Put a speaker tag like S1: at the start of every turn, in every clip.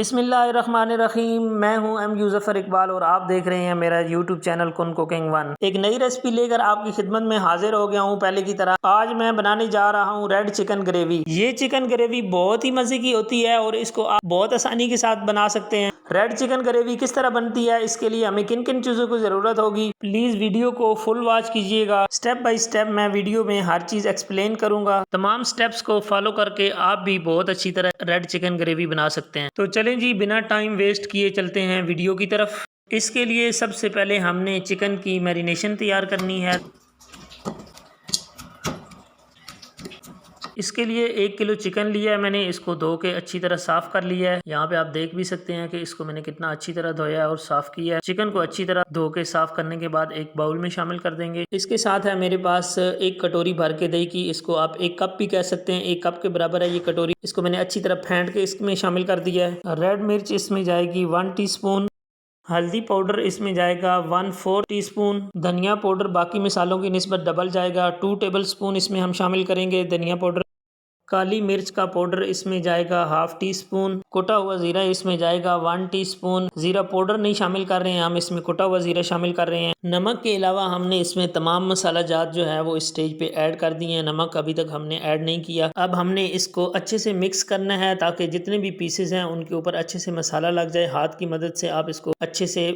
S1: बिस्मिल्लाहिर्रहमानिर्रहीम। मैं हूं यूज़फ़र इकबाल और आप देख रहे हैं मेरा यूट्यूब चैनल कुन कुकिंग वन। एक नई रेसिपी लेकर आपकी खिदमत में हाजिर हो गया हूं। पहले की तरह आज मैं बनाने जा रहा हूं रेड चिकन ग्रेवी। ये चिकन ग्रेवी बहुत ही मज़े की होती है और इसको आप बहुत आसानी के साथ बना सकते हैं। रेड चिकन ग्रेवी किस तरह बनती है, इसके लिए हमें किन किन चीज़ों की ज़रूरत होगी, प्लीज़ वीडियो को फुल वॉच कीजिएगा। स्टेप बाय स्टेप मैं वीडियो में हर चीज़ एक्सप्लेन करूंगा। तमाम स्टेप्स को फॉलो करके आप भी बहुत अच्छी तरह रेड चिकन ग्रेवी बना सकते हैं। तो चलें जी, बिना टाइम वेस्ट किए चलते हैं वीडियो की तरफ। इसके लिए सबसे पहले हमने चिकन की मैरिनेशन तैयार करनी है। इसके लिए 1 किलो चिकन लिया है मैंने, इसको धो के अच्छी तरह साफ कर लिया है। यहाँ पे आप देख भी सकते हैं कि इसको मैंने कितना अच्छी तरह धोया है और साफ किया है। चिकन को अच्छी तरह धो के साफ करने के बाद एक बाउल में शामिल कर देंगे। इसके साथ है मेरे पास 1 कटोरी भर के दही की, इसको आप 1 कप भी कह सकते हैं, 1 कप के बराबर है ये कटोरी। इसको मैंने अच्छी तरह फेंट के इसमें शामिल कर दिया है। रेड मिर्च इसमें जाएगी 1 टीस्पून, हल्दी पाउडर इसमें जाएगा 1/4 टीस्पून, धनिया पाउडर बाकी मसालों की निस्बत डबल जाएगा, 2 टेबल स्पून इसमें हम शामिल करेंगे धनिया पाउडर। काली मिर्च का पाउडर इसमें जाएगा 1/2 टीस्पून, कुटा हुआ जीरा इसमें जाएगा 1 टीस्पून। जीरा पाउडर नहीं शामिल कर रहे हैं हम, इसमें कुटा हुआ जीरा शामिल कर रहे हैं। नमक के अलावा हमने इसमें तमाम मसाला जात जो है वो इस स्टेज पे ऐड कर दिए हैं। नमक अभी तक हमने ऐड नहीं किया। अब हमने इसको अच्छे से मिक्स करना है ताकि जितने भी पीसेज हैं उनके ऊपर अच्छे से मसाला लग जाए। हाथ की मदद से आप इसको अच्छे से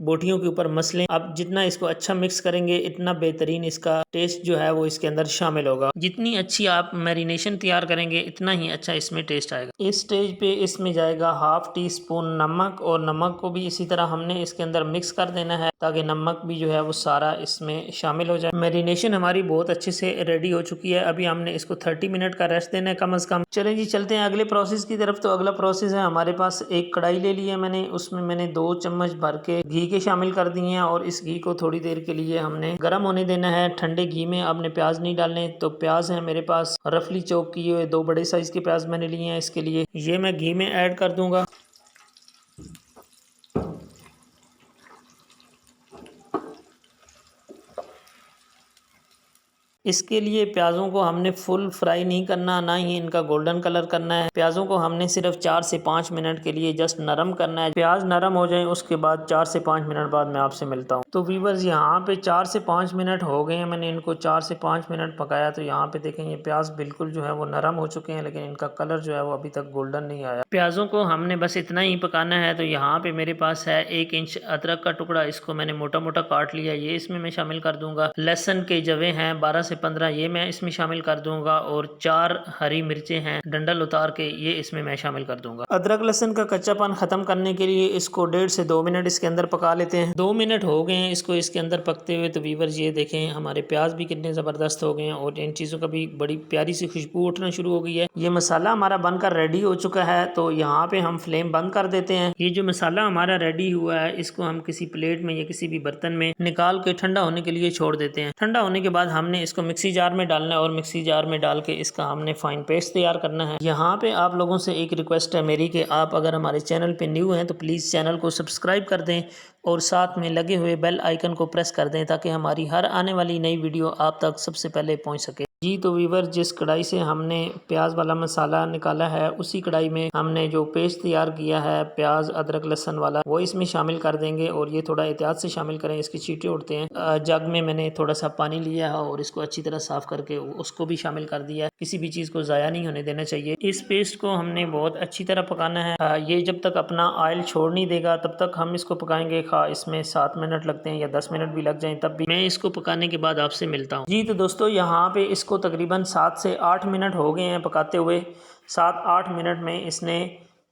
S1: बोटियों के ऊपर मसलें। आप जितना इसको अच्छा मिक्स करेंगे इतना बेहतरीन इसका टेस्ट जो है वो इसके अंदर शामिल होगा। जितनी अच्छी आप मैरिनेशन तैयार करेंगे इतना ही अच्छा इसमें टेस्ट आएगा। इस स्टेज पे इसमें जाएगा 1/2 टीस्पून नमक, और नमक को भी इसी तरह हमने इसके अंदर मिक्स कर देना है ताकि नमक भी जो है वो सारा इसमें शामिल हो जाए। मैरिनेशन हमारी बहुत अच्छे से रेडी हो चुकी है। अभी हमने इसको 30 मिनट का रेस्ट देना है कम अज कम। चलें जी, चलते हैं अगले प्रोसेस की तरफ। तो अगला प्रोसेस है, हमारे पास एक कढ़ाई ले ली है मैंने, उसमें मैंने 2 चम्मच भर के घी के शामिल कर दिए हैं और इस घी को थोड़ी देर के लिए हमने गर्म होने देना है। ठंडे घी में आपने प्याज नहीं डालने। तो प्याज है मेरे पास रफली चॉप किए हुए 2 बड़े साइज के प्याज मैंने लिए हैं। इसके लिए ये मैं घी में ऐड कर दूंगा। इसके लिए प्याज़ों को हमने फुल फ्राई नहीं करना, ना ही इनका गोल्डन कलर करना है। प्याज़ों को हमने सिर्फ 4 से 5 मिनट के लिए जस्ट नरम करना है। प्याज नरम हो जाए उसके बाद 4 से 5 मिनट बाद मैं आपसे मिलता हूँ। तो व्यूअर्स, यहाँ पे 4 से 5 मिनट हो गए हैं, मैंने इनको 4 से 5 मिनट पकाया। तो यहाँ पे देखें ये प्याज बिल्कुल जो है वो नरम हो चुके हैं, लेकिन इनका कलर जो है वो अभी तक गोल्डन नहीं आया। प्याज़ों को हमने बस इतना ही पकाना है। तो यहाँ पे मेरे पास है 1 इंच अदरक का टुकड़ा, इसको मैंने मोटा मोटा काट लिया, ये इसमें मैं शामिल कर दूंगा। लहसुन के जवे हैं 12 से 15, ये मैं इसमें शामिल कर दूंगा। और 4 हरी मिर्चें हैं डंडल उतार के, ये इसमें मैं शामिल कर दूंगा। अदरक लहसुन का कच्चापन खत्म करने के लिए इसको 1.5 से 2 मिनट इसके अंदर पका लेते हैं। 2 मिनट हो गए हैं इसको इसके अंदर पकते हुए। तो व्यूअर्स ये देखें हमारे प्याज भी कितने ज़बरदस्त हो गए हैं और इन चीज़ों का भी बड़ी प्यारी सी खुशबू उठना शुरू हो गई है। ये मसाला हमारा बनकर रेडी हो चुका है। तो यहाँ पे हम फ्लेम बंद कर देते हैं। ये जो मसाला हमारा रेडी हुआ है इसको हम किसी प्लेट में या किसी भी बर्तन में निकाल के ठंडा होने के लिए छोड़ देते हैं। ठंडा होने के बाद हमने इसको मिक्सी जार में डालना है और मिक्सी जार में डाल के इसका हमने फाइन पेस्ट तैयार करना है। यहाँ पे आप लोगों से एक रिक्वेस्ट है मेरी कि आप अगर हमारे चैनल पे न्यू हैं तो प्लीज़ चैनल को सब्सक्राइब कर दें और साथ में लगे हुए बेल आइकन को प्रेस कर दें ताकि हमारी हर आने वाली नई वीडियो आप तक सबसे पहले पहुँच सके जी। तो व्यूअर, जिस कढ़ाई से हमने प्याज वाला मसाला निकाला है उसी कढ़ाई में हमने जो पेस्ट तैयार किया है प्याज अदरक लहसुन वाला वो इसमें शामिल कर देंगे। और ये थोड़ा एहतियात से शामिल करें, इसकी चींटे उड़ते हैं। जग में मैंने थोड़ा सा पानी लिया है और इसको अच्छी तरह साफ करके उसको भी शामिल कर दिया है। किसी भी चीज़ को ज़ाया नहीं होने देना चाहिए। इस पेस्ट को हमने बहुत अच्छी तरह पकाना है। ये जब तक अपना ऑयल छोड़ नहीं देगा तब तक हम इसको पकाएंगे। खा इसमें 7 मिनट लगते हैं या 10 मिनट भी लग जाएं तब भी। मैं इसको पकाने के बाद आपसे मिलता हूँ जी। तो दोस्तों, यहाँ पे इसको तकरीबन 7 से 8 मिनट हो गए हैं पकाते हुए। 7-8 मिनट में इसने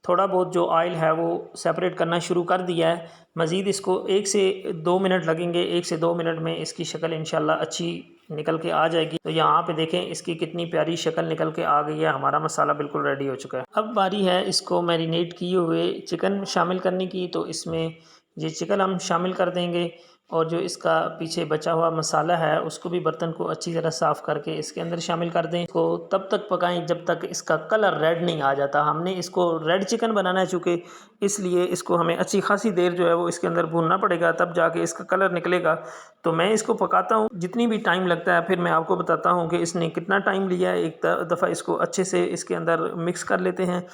S1: थोड़ा बहुत जो ऑयल है वो सेपरेट करना शुरू कर दिया है। मज़ीद इसको 1 से 2 मिनट लगेंगे। 1 से 2 मिनट में इसकी शक्ल इंशाल्लाह अच्छी निकल के आ जाएगी। तो यहाँ पे देखें इसकी कितनी प्यारी शक्ल निकल के आ गई है। हमारा मसाला बिल्कुल रेडी हो चुका है। अब बारी है इसको मैरिनेट किए हुए चिकन शामिल करने की। तो इसमें ये चिकन हम शामिल कर देंगे और जो इसका पीछे बचा हुआ मसाला है उसको भी बर्तन को अच्छी तरह साफ़ करके इसके अंदर शामिल कर दें। इसको तब तक पकाएं जब तक इसका कलर रेड नहीं आ जाता। हमने इसको रेड चिकन बनाना है चूँकि, इसलिए इसको हमें अच्छी खासी देर जो है वो इसके अंदर भूनना पड़ेगा, तब जाके इसका कलर निकलेगा। तो मैं इसको पकाता हूँ, जितनी भी टाइम लगता है फिर मैं आपको बताता हूँ कि इसने कितना टाइम लिया है। एक दफ़ा इसको अच्छे से इसके अंदर मिक्स कर लेते हैं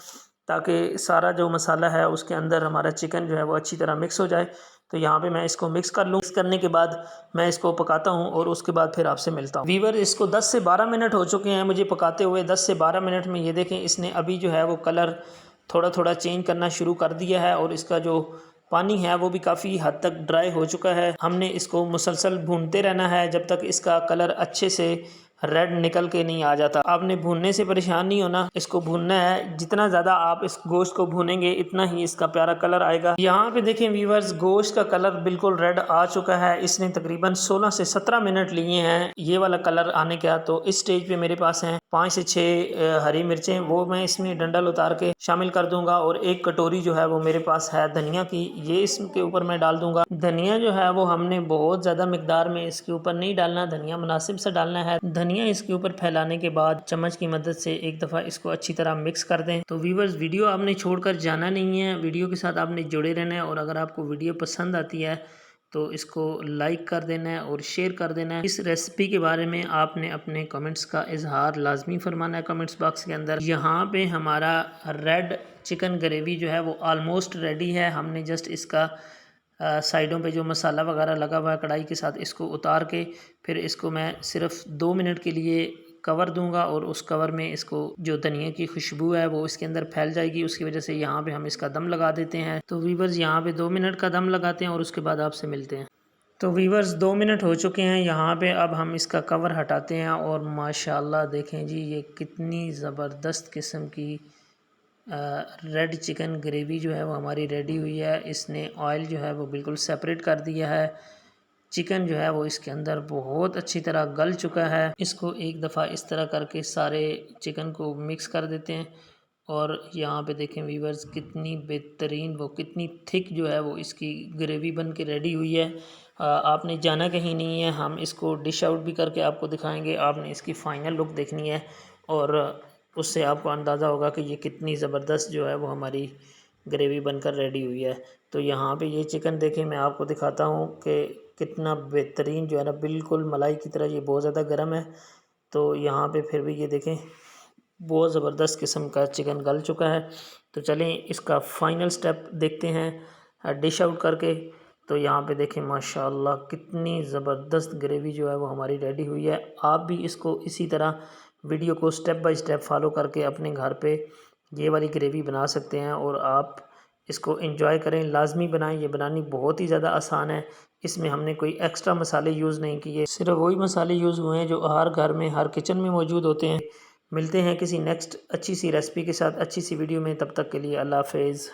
S1: ताकि सारा जो मसाला है उसके अंदर हमारा चिकन जो है वो अच्छी तरह मिक्स हो जाए। तो यहाँ पे मैं इसको मिक्स कर लूँ। मिक्स करने के बाद मैं इसको पकाता हूँ और उसके बाद फिर आपसे मिलता हूँ। वीवर इसको 10 से 12 मिनट हो चुके हैं मुझे पकाते हुए। 10 से 12 मिनट में ये देखें इसने अभी जो है वो कलर थोड़ा थोड़ा चेंज करना शुरू कर दिया है और इसका जो पानी है वो भी काफ़ी हद तक ड्राई हो चुका है। हमने इसको मुसलसल भूनते रहना है जब तक इसका कलर अच्छे से रेड निकल के नहीं आ जाता। आपने भूनने से परेशान नहीं होना, इसको भूनना है। जितना ज़्यादा आप इस गोश्त को भूनेंगे इतना ही इसका प्यारा कलर आएगा। यहाँ पे देखें व्यूवर्स, गोश्त का कलर बिल्कुल रेड आ चुका है। इसने तकरीबन 16 से 17 मिनट लिए हैं ये वाला कलर आने का। तो इस स्टेज पे मेरे पास हैं 5 से 6 हरी मिर्चें, वो मैं इसमें डंडल उतार के शामिल कर दूंगा। और एक कटोरी जो है वो मेरे पास है धनिया की, ये इसके ऊपर मैं डाल दूंगा। धनिया जो है वो हमने बहुत ज़्यादा मिकदार में इसके ऊपर नहीं डालना, धनिया मुनासिब से डालना है। धनिया इसके ऊपर फैलाने के बाद चम्मच की मदद से एक दफ़ा इसको अच्छी तरह मिक्स कर दें। तो व्यूवर्स, वीडियो आपने छोड़कर जाना नहीं है, वीडियो के साथ आपने जुड़े रहना है। और अगर आपको वीडियो पसंद आती है तो इसको लाइक कर देना है और शेयर कर देना है। इस रेसिपी के बारे में आपने अपने कमेंट्स का इजहार लाजमी फरमाना है कमेंट्स बॉक्स के अंदर। यहाँ पे हमारा रेड चिकन ग्रेवी जो है वो ऑलमोस्ट रेडी है। हमने जस्ट इसका साइडों पे जो मसाला वगैरह लगा हुआ है कढ़ाई के साथ, इसको उतार के फिर इसको मैं सिर्फ 2 मिनट के लिए कवर दूंगा और उस कवर में इसको जो धनिया की खुशबू है वो इसके अंदर फैल जाएगी। उसकी वजह से यहाँ पे हम इसका दम लगा देते हैं। तो वीवर्स, यहाँ पे 2 मिनट का दम लगाते हैं और उसके बाद आपसे मिलते हैं। तो वीवर्स, 2 मिनट हो चुके हैं। यहाँ पे अब हम इसका कवर हटाते हैं और माशाल्लाह देखें जी, ये कितनी ज़बरदस्त किस्म की रेड चिकन ग्रेवी जो है वो हमारी रेडी हुई है। इसने ऑयल जो है वो बिल्कुल सेपरेट कर दिया है। चिकन जो है वो इसके अंदर बहुत अच्छी तरह गल चुका है। इसको एक दफ़ा इस तरह करके सारे चिकन को मिक्स कर देते हैं। और यहाँ पे देखें वीवर्स, कितनी बेहतरीन, वो कितनी थिक जो है वो इसकी ग्रेवी बन के रेडी हुई है। आपने जाना कहीं नहीं है, हम इसको डिश आउट भी करके आपको दिखाएंगे। आपने इसकी फ़ाइनल लुक देखनी है और उससे आपको अंदाज़ा होगा कि ये कितनी ज़बरदस्त जो है वो हमारी ग्रेवी बनकर रेडी हुई है। तो यहाँ पे ये चिकन देखें, मैं आपको दिखाता हूँ कि कितना बेहतरीन जो है ना, बिल्कुल मलाई की तरह। ये बहुत ज़्यादा गर्म है तो यहाँ पे फिर भी ये देखें बहुत ज़बरदस्त किस्म का चिकन गल चुका है। तो चलें इसका फ़ाइनल स्टेप देखते हैं डिश आउट करके। तो यहाँ पे देखें माशाल्लाह कितनी ज़बरदस्त ग्रेवी जो है वो हमारी रेडी हुई है। आप भी इसको इसी तरह वीडियो को स्टेप बाय स्टेप फॉलो करके अपने घर पे ये वाली ग्रेवी बना सकते हैं और आप इसको एंजॉय करें। लाजमी बनाएं, ये बनानी बहुत ही ज़्यादा आसान है। इसमें हमने कोई एक्स्ट्रा मसाले यूज़ नहीं किए, सिर्फ वही मसाले यूज़ हुए हैं जो हर घर में, हर किचन में मौजूद होते हैं। मिलते हैं किसी नेक्स्ट अच्छी सी रेसिपी के साथ, अच्छी सी वीडियो में। तब तक के लिए अल्लाह हाफ़िज़।